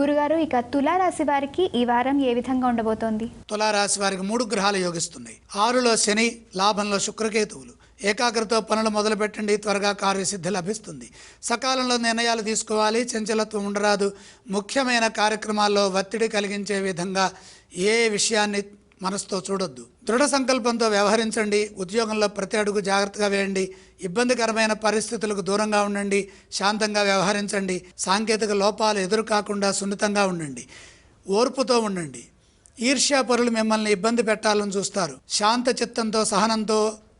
గురుగారు, ఇక తులారాశి వారికి ఈ వారం ఏ విధంగా ఉండబోతోంది? తులారాశి వారికి 3 గ్రహాలు యోగిస్తున్నాయి. 6లో శని, లాభంలో శుక్రకేతువులు. ఏకాగ్రతతో పనులు మొదలుపెట్టండి, త్వరగా కార్యసిద్ధి లభిస్తుంది. సకాలంలో నిర్ణయాలు తీసుకోవాలి, చంచలత్వం ఉండరాదు. ముఖ్యమైన కార్యక్రమాల్లో ఒత్తిడి కలిగించే విధంగా ఏ విషయాన్ని మనసుతో చూడొద్దు. దృఢ సంకల్పంతో వ్యవహరించండి. ఉద్యోగంలో ప్రతి అడుగు జాగ్రత్తగా వేయండి. ఇబ్బందికరమైన పరిస్థితులకు దూరంగా ఉండండి. శాంతంగా వ్యవహరించండి. సాంకేతిక లోపాలు ఎదురు కాకుండా సున్నితంగా ఉండండి. ఓర్పుతో ఉండండి. ఈర్ష్యాపరులు మిమ్మల్ని ఇబ్బంది పెట్టాలని చూస్తారు. శాంత చిత్తంతో, సహనంతో,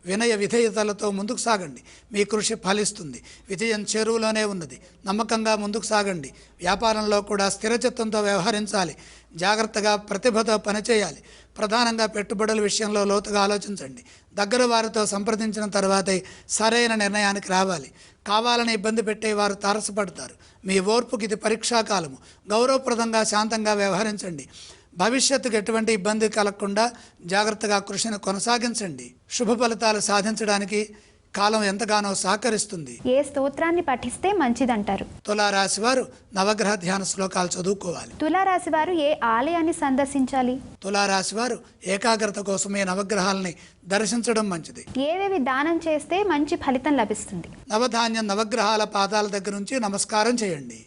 వినయ విధేయతలతో ముందుకు సాగండి. మీ కృషి ఫలిస్తుంది. విజయం చెరువులోనే ఉన్నది. నమ్మకంగా ముందుకు సాగండి. వ్యాపారంలో కూడా స్థిరచిత్తంతో వ్యవహరించాలి. జాగ్రత్తగా, ప్రతిభతో పనిచేయాలి. ప్రధానంగా పెట్టుబడుల విషయంలో లోతుగా ఆలోచించండి. దగ్గర వారితో సంప్రదించిన తర్వాతే సరైన నిర్ణయానికి రావాలి. కావాలని ఇబ్బంది పెట్టే వారు తారసపడతారు. మీ ఓర్పుకి ఇది పరీక్షాకాలము. గౌరవప్రదంగా, శాంతంగా వ్యవహరించండి. భవిష్యత్తుకు ఎటువంటి ఇబ్బంది కలగకుండా జాగ్రత్తగా కృషిని కొనసాగించండి. శుభ ఫలితాలు సాధించడానికి కాలం ఎంతగానో సహకరిస్తుంది. ఏ స్తోత్రాన్ని పఠిస్తే మంచిదంటారు? తులారాశి వారు నవగ్రహ ధ్యాన శ్లోకాలు చదువుకోవాలి. తులారాశి వారు ఏ ఆలయాన్ని సందర్శించాలి? తులారాశి వారు ఏకాగ్రత కోసమే నవగ్రహాలని దర్శించడం మంచిది. ఏవేవి దానం చేస్తే మంచి ఫలితం లభిస్తుంది? నవధాన్యం నవగ్రహాల పాదాల దగ్గర నుంచి నమస్కారం చేయండి.